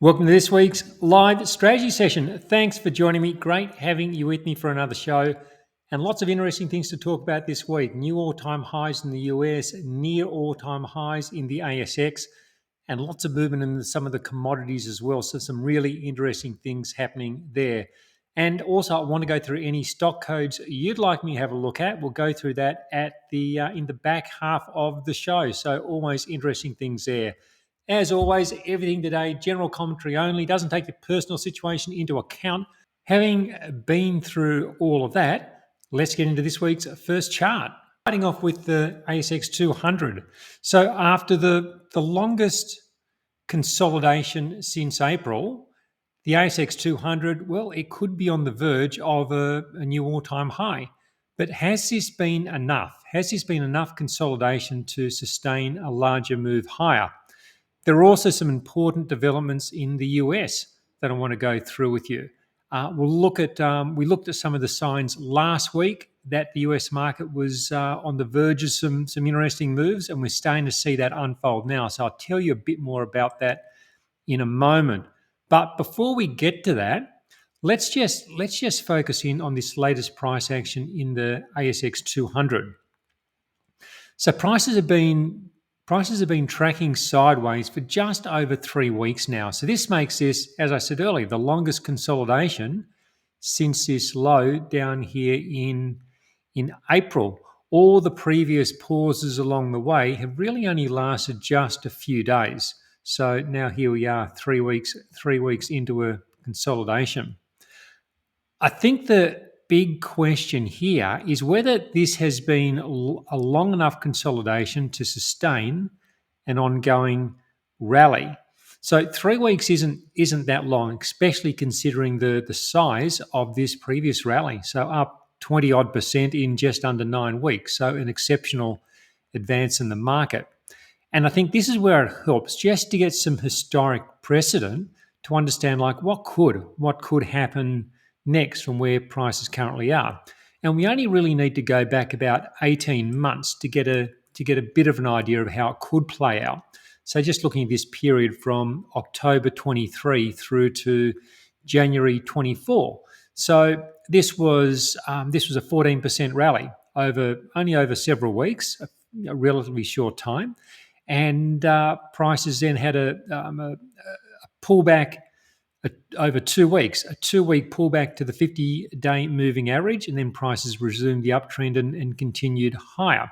Welcome to this week's live strategy session. Thanks for joining me. Great having you with me for another show. And lots of interesting things to talk about this week. New all-time highs in the US, near all-time highs in the ASX, and lots of movement in some of the commodities as well. So some really interesting things happening there. And also, I want to go through any stock codes you'd like me to have a look at. We'll go through that at the in the back half of the show. So always interesting things there. As always, everything today, general commentary only, doesn't take your personal situation into account. Having been through all of that, let's get into this week's first chart. Starting off with the ASX 200. So after the longest consolidation since April, the ASX 200, well, it could be on the verge of a new all-time high. But has this been enough? Has this been enough consolidation to sustain a larger move higher? There are also some important developments in the US that I want to go through with you. We looked at some of the signs last week that the US market was on the verge of some interesting moves, and we're starting to see that unfold now. So I'll tell you a bit more about that in a moment. But before we get to that, let's just focus in on this latest price action in the ASX 200. So prices have been tracking sideways for just over 3 weeks now. So this makes this, as I said earlier, the longest consolidation since this low down here in April. All the previous pauses along the way have really only lasted just a few days. So now here we are, 3 weeks into a consolidation. I think the big question here is whether this has been a long enough consolidation to sustain an ongoing rally. So 3 weeks isn't that long, especially considering the size of this previous rally. So up 20 odd percent in just under 9 weeks. So an exceptional advance in the market. And I think this is where it helps just to get some historic precedent to understand like what could happen next from where prices currently are. And we only really need to go back about 18 months to get a bit of an idea of how it could play out. So just looking at this period from October 23 through to January 24. So this was a 14% rally over several weeks, a relatively short time, and prices then had a pullback over 2 weeks, a 2-week pullback to the 50-day moving average, and then prices resumed the uptrend and continued higher.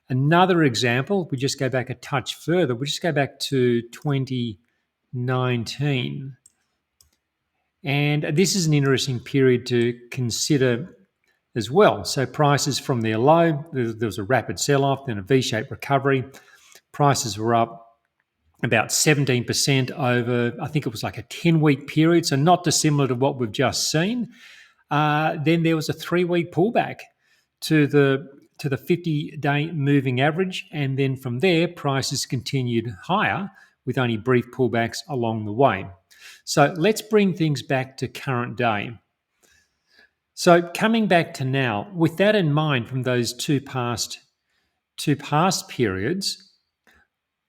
Another example, we just go back a touch further, we just go back to 2019. And this is an interesting period to consider as well. So prices from their low, there was a rapid sell-off, then a V-shaped recovery. Prices were up about 17% over, I think it was like a 10-week period, so not dissimilar to what we've just seen. Then there was a 3-week pullback to the 50-day moving average, and then from there, prices continued higher with only brief pullbacks along the way. So let's bring things back to current day. So coming back to now, with that in mind from those two past periods,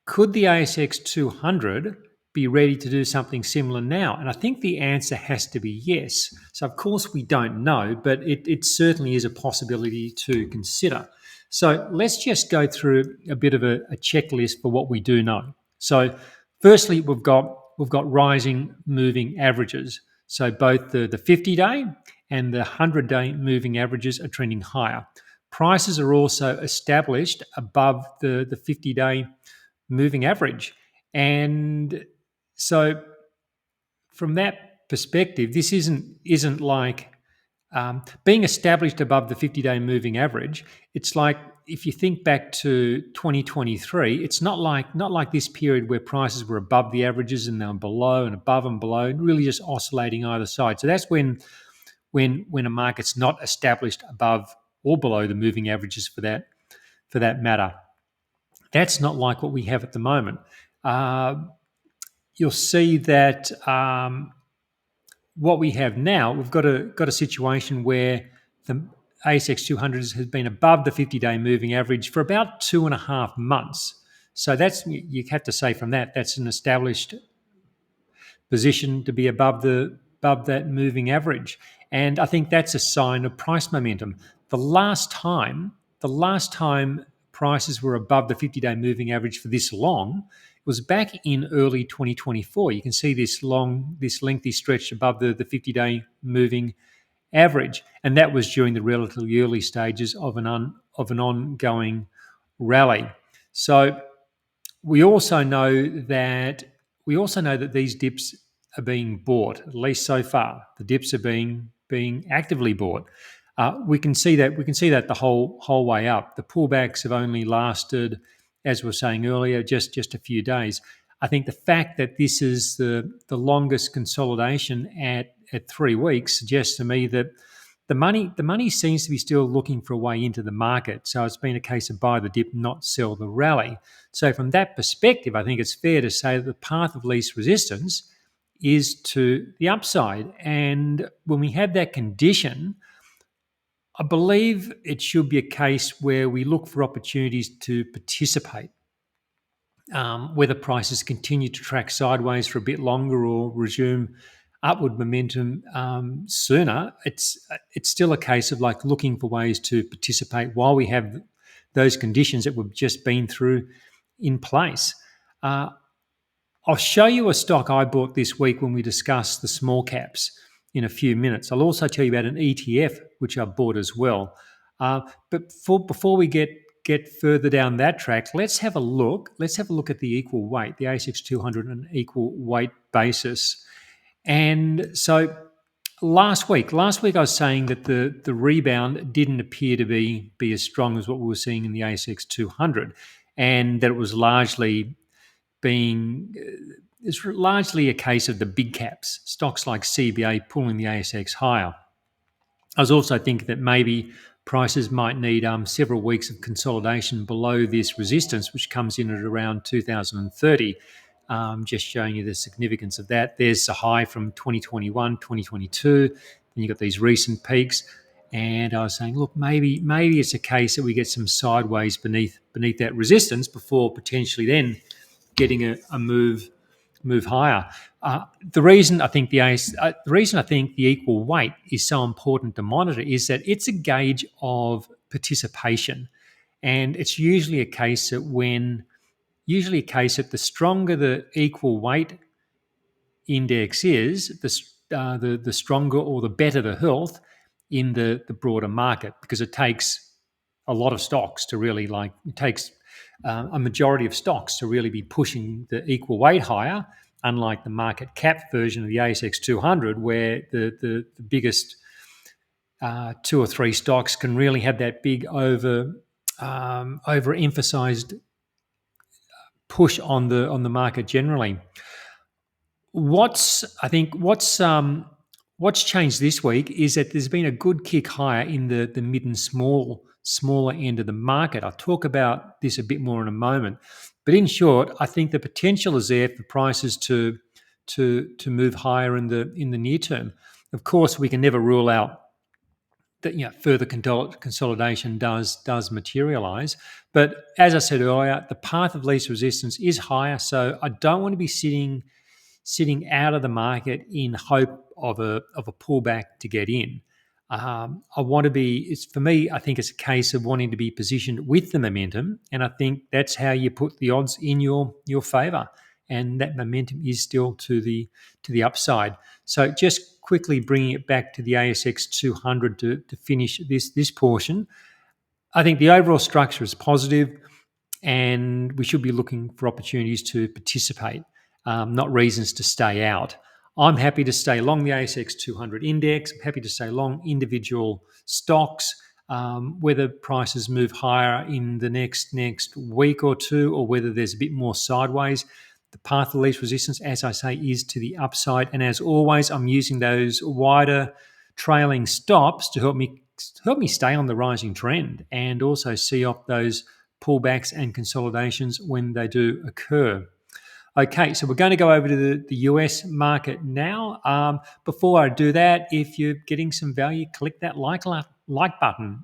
could the ASX 200 be ready to do something similar now? And I think the answer has to be yes. So of course we don't know, but it certainly is a possibility to consider. So let's just go through a bit of a checklist for what we do know. So firstly, we've got rising moving averages. So both the 50-day and the 100-day moving averages are trending higher. Prices are also established above the 50-day moving average. And so from that perspective, this isn't like being established above the 50-day moving average. It's like if you think back to 2023, it's not like this period where prices were above the averages and they were below and above and below, really just oscillating either side. So that's when a market's not established above or below the moving averages for that matter. That's not like what we have at the moment. You'll see that what we have now, we've got a situation where the ASX 200 has been above the 50-day moving average for about 2.5 months. So that's, you have to say from that, that's an established positioned to be above that moving average. And I think that's a sign of price momentum. The last time prices were above the 50-day moving average for this long was back in early 2024. You can see this lengthy stretch above the 50-day moving average, and that was during the relatively early stages of an ongoing rally. So we also know that these dips are being bought, at least so far. The dips are being actively bought. We can see that the whole way up. The pullbacks have only lasted, as we were saying earlier, just a few days. I think the fact that this is the longest consolidation at 3 weeks suggests to me that the money seems to be still looking for a way into the market. So it's been a case of buy the dip, not sell the rally. So from that perspective, I think it's fair to say that the path of least resistance is to the upside. And when we have that condition, I believe it should be a case where we look for opportunities to participate. Whether prices continue to track sideways for a bit longer or resume upward momentum sooner, it's still a case of like looking for ways to participate while we have those conditions that we've just been through in place. I'll show you a stock I bought this week when we discuss the small caps in a few minutes. I'll also tell you about an ETF which I bought as well. But before we get further down that track, let's have a look. Let's have a look at the equal weight, the ASX 200 on an equal weight basis. And so last week I was saying that the rebound didn't appear to be as strong as what we were seeing in the ASX 200, and that it was largely it's largely a case of the big caps, stocks like CBA pulling the ASX higher. I was also thinking that maybe prices might need several weeks of consolidation below this resistance, which comes in at around 2030. Just showing you the significance of that. There's a high from 2021, 2022. Then you've got these recent peaks. And I was saying, look, maybe it's a case that we get some sideways beneath that resistance before potentially then getting a move higher. The reason I think the equal weight is so important to monitor is that it's a gauge of participation, and it's usually a case that the stronger the equal weight index is, the stronger or the better the health in the broader market, because it takes a lot of stocks to really it takes a majority of stocks to really be pushing the equal weight higher, unlike the market cap version of the ASX 200, where the biggest 2 or 3 stocks can really have that big overemphasized push on the market generally. What's changed this week is that there's been a good kick higher in the mid and smaller end of the market. I'll talk about this a bit more in a moment. But in short, I think the potential is there for prices to move higher in the near term. Of course, we can never rule out that further consolidation does materialize. But as I said earlier, the path of least resistance is higher. So I don't want to be sitting out of the market in hope of a pullback to get in. I want to be. For me, I think it's a case of wanting to be positioned with the momentum, and I think that's how you put the odds in your favour. And that momentum is still to the upside. So just quickly bringing it back to the ASX 200 to finish this portion. I think the overall structure is positive, and we should be looking for opportunities to participate, not reasons to stay out. I'm happy to stay long the ASX 200 index. I'm happy to stay long individual stocks, whether prices move higher in the next week or two, or whether there's a bit more sideways. The path of least resistance, as I say, is to the upside. And as always, I'm using those wider trailing stops to help me stay on the rising trend, and also see off those pullbacks and consolidations when they do occur. Okay, so we're going to go over to the US market now. Before I do that, if you're getting some value, click that like button.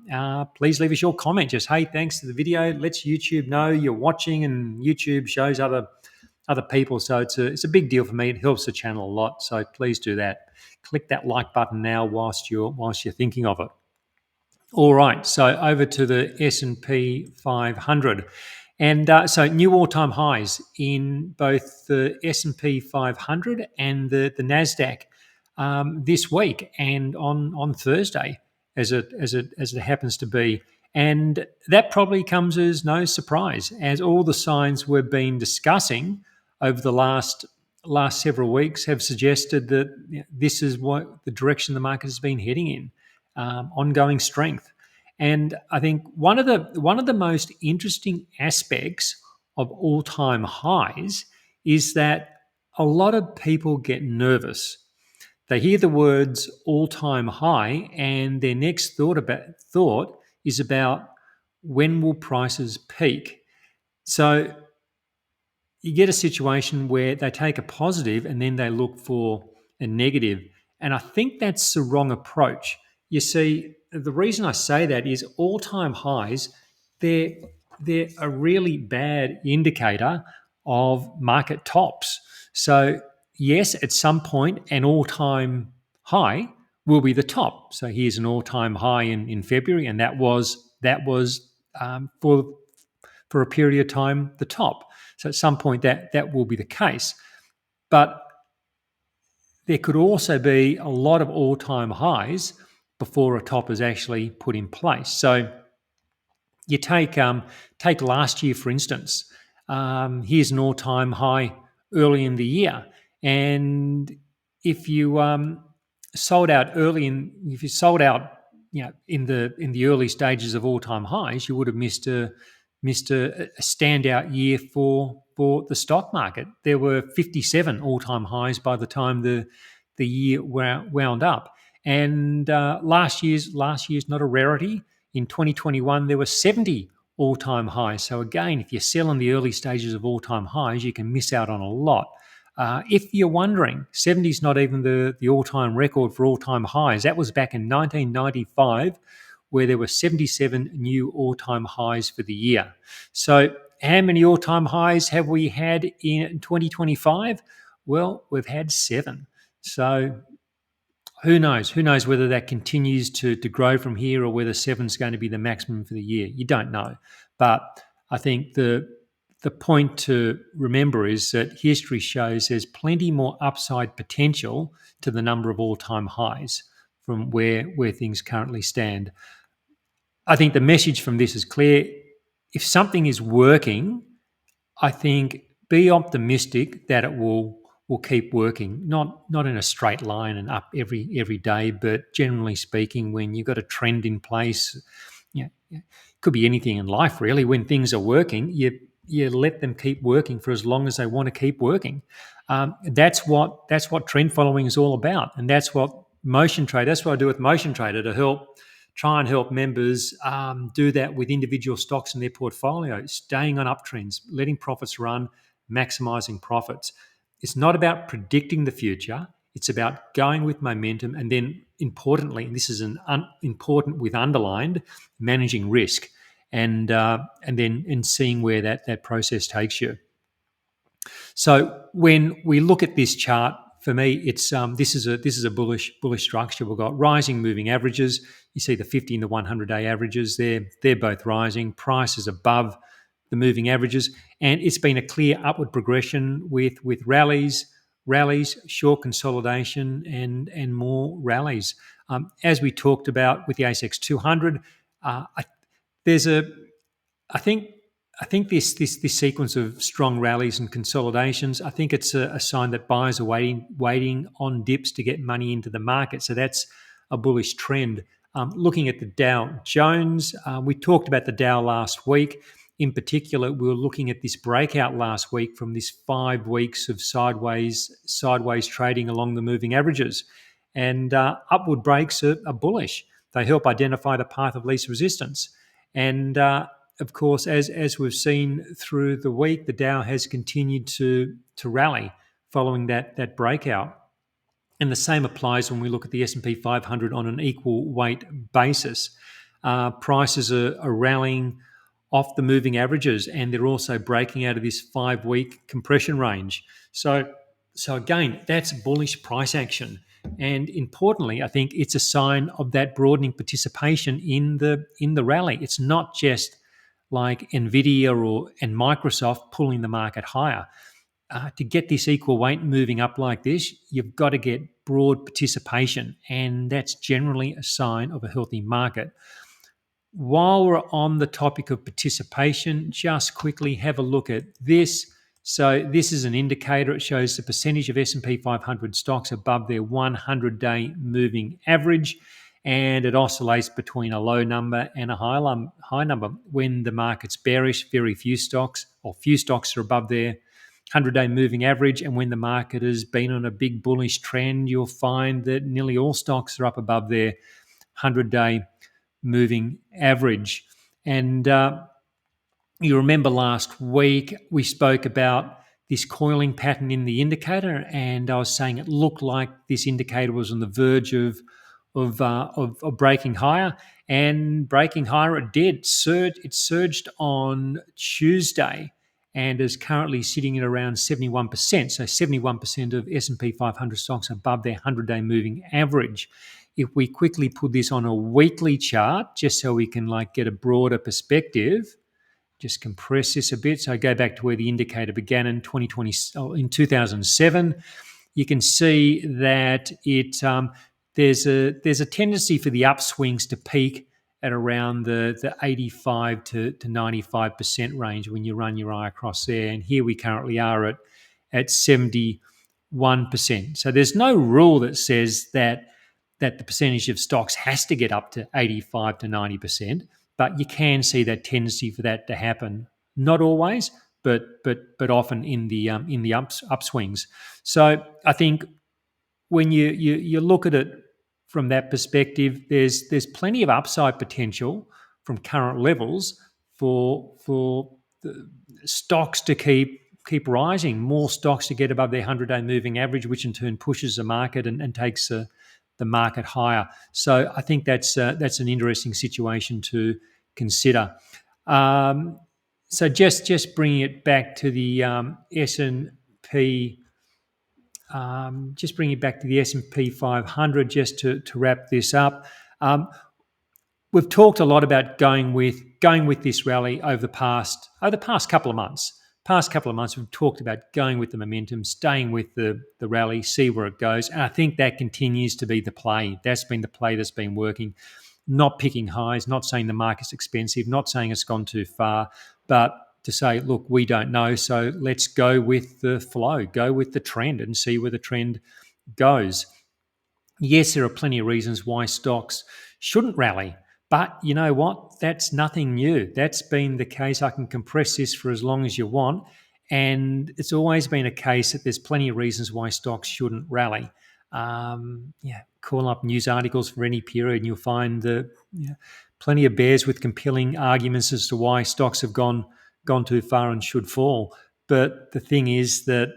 Please leave us your comment. Just, hey, thanks to the video. Lets YouTube know you're watching, and YouTube shows other other people. So it's a big deal for me. It helps the channel a lot. So please do that. Click that like button now whilst you're thinking of it. All right, so over to the S&P 500. And so new all-time highs in both the S&P 500 and the Nasdaq this week and on Thursday, as it happens to be, and that probably comes as no surprise, as all the signs we've been discussing over the last several weeks have suggested that this is what the direction the market has been heading in, ongoing strength. And I think one of the most interesting aspects of all-time highs is that a lot of people get nervous. They hear the words all-time high, and their next thought is about when will prices peak. So you get a situation where they take a positive and then they look for a negative. And I think that's the wrong approach. You see, the reason I say that is all-time highs, they're, they're a really bad indicator of market tops. So, yes, at some point, an all-time high will be the top. So here's an all-time high in February, and that was for a period of time the top. So at some point that will be the case. But there could also be a lot of all-time highs before a top is actually put in place. So you take last year, for instance. Here's an all-time high early in the year, and if you sold out if you sold out, in the early stages of all-time highs, you would have missed a standout year for the stock market. There were 57 all-time highs by the time the year wound up, and last year's not a rarity. In 2021, there were 70 all-time highs. So again, if you sell in the early stages of all-time highs, you can miss out on a lot. If you're wondering, 70 is not even the all-time record for all-time highs. That was back in 1995, where there were 77 new all-time highs for the year. So how many all-time highs have we had in 2025? Well, we've had 7. So who knows? Who knows whether that continues to grow from here, or whether 7 is going to be the maximum for the year? You don't know. But I think the point to remember is that history shows there's plenty more upside potential to the number of all-time highs from where things currently stand. I think the message from this is clear. If something is working, I think be optimistic that it will keep working, not in a straight line and up every day, but generally speaking, when you've got a trend in place, it could be anything in life really. When things are working, you let them keep working for as long as they want to keep working. That's what trend following is all about, and that's what That's what I do with Motion Trader to try and help members do that with individual stocks in their portfolio, staying on uptrends, letting profits run, maximizing profits. It's not about predicting the future. It's about going with momentum, and then importantly, and this is important with underlined, managing risk, and then seeing where that process takes you. So when we look at this chart, for me, it's this is a bullish structure. We've got rising moving averages. You see the 50 and the 100-day averages. They're both rising. Price is above the moving averages, and it's been a clear upward progression with rallies, short consolidation, and more rallies. As we talked about with the ASX 200, there's a I think this sequence of strong rallies and consolidations, I think it's a sign that buyers are waiting on dips to get money into the market. So that's a bullish trend. Looking at the Dow Jones, we talked about the Dow last week. In particular, we were looking at this breakout last week from this 5 weeks of sideways trading along the moving averages, and upward breaks are bullish. They help identify the path of least resistance, and of course, as we've seen through the week, the Dow has continued to rally following that breakout. And the same applies when we look at the S&P 500 on an equal weight basis. Prices are rallying off the moving averages, and they're also breaking out of this 5-week compression range. So again, that's bullish price action. And importantly, I think it's a sign of that broadening participation in the rally. It's not just like Nvidia and Microsoft pulling the market higher. To get this equal weight moving up like this, you've got to get broad participation, and that's generally a sign of a healthy market. While we're on the topic of participation, just quickly have a look at this. So this is an indicator. It shows the percentage of S&P 500 stocks above their 100-day moving average, and it oscillates between a low number and a high number. When the market's bearish, very few stocks are above their 100-day moving average, and when the market has been on a big bullish trend, you'll find that nearly all stocks are up above their 100-day moving average. And you remember last week we spoke about this coiling pattern in the indicator, and I was saying it looked like this indicator was on the verge of breaking higher, and breaking higher it did. It surged on Tuesday and is currently sitting at around 71%. So 71% of S&P 500 stocks above their 100-day moving average. If we quickly put this on a weekly chart, just so we can get a broader perspective, just compress this a bit. So I go back to where the indicator began in 2007. You can see that there's a tendency for the upswings to peak at around the 85 to 95% range when you run your eye across there. And here we currently are at 71%. So there's no rule that says that the percentage of stocks has to get up to 85 to 90%, but you can see that tendency for that to happen. Not always, but often in the upswings. So I think when you look at it from that perspective, there's plenty of upside potential from current levels for the stocks to keep rising, more stocks to get above their 100-day moving average, which in turn pushes the market and takes the market higher. So I think that's an interesting situation to consider. So just bringing it back to the S&P. Just bring it back to the S&P 500 just to wrap this up. We've talked a lot about going with this rally over the past couple of months. We've talked about going with the momentum, staying with the rally, see where it goes, and I think that continues to be the play. That's been the play that's been working. Not picking highs, not saying the market's expensive, not saying it's gone too far, but to say, look, we don't know, so let's go with the flow, go with the trend and see where the trend goes. Yes, there are plenty of reasons why stocks shouldn't rally, but you know what? That's nothing new. That's been the case. I can compress this for as long as you want, and it's always been a case that there's plenty of reasons why stocks shouldn't rally. Call up news articles for any period and you'll find plenty of bears with compelling arguments as to why stocks have gone too far and should fall. But the thing is that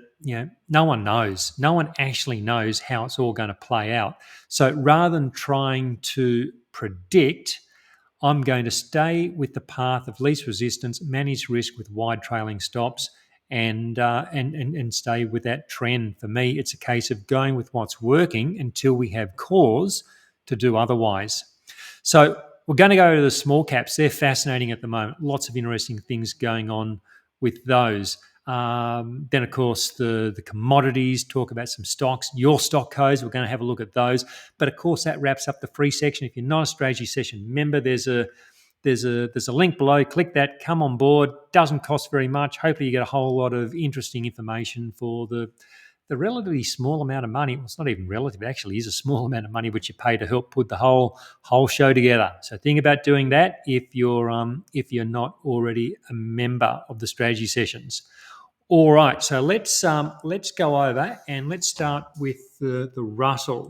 no one knows. No one actually knows how it's all going to play out. So rather than trying to predict, I'm going to stay with the path of least resistance, manage risk with wide trailing stops, and stay with that trend. For me, it's a case of going with what's working until we have cause to do otherwise. So we're going to go to the small caps. They're fascinating at the moment. Lots of interesting things going on with those. Then, of course, the commodities, talk about some stocks, your stock codes. We're going to have a look at those. But, of course, that wraps up the free section. If you're not a strategy session member, there's a link below. Click that. Come on board. Doesn't cost very much. Hopefully you get a whole lot of interesting information for the relatively small amount of money. Well, it's not even relative. It actually is a small amount of money which you pay to help put the whole show together. So think about doing that if you're not already a member of the strategy sessions. All right. So let's go over and let's start with the Russell.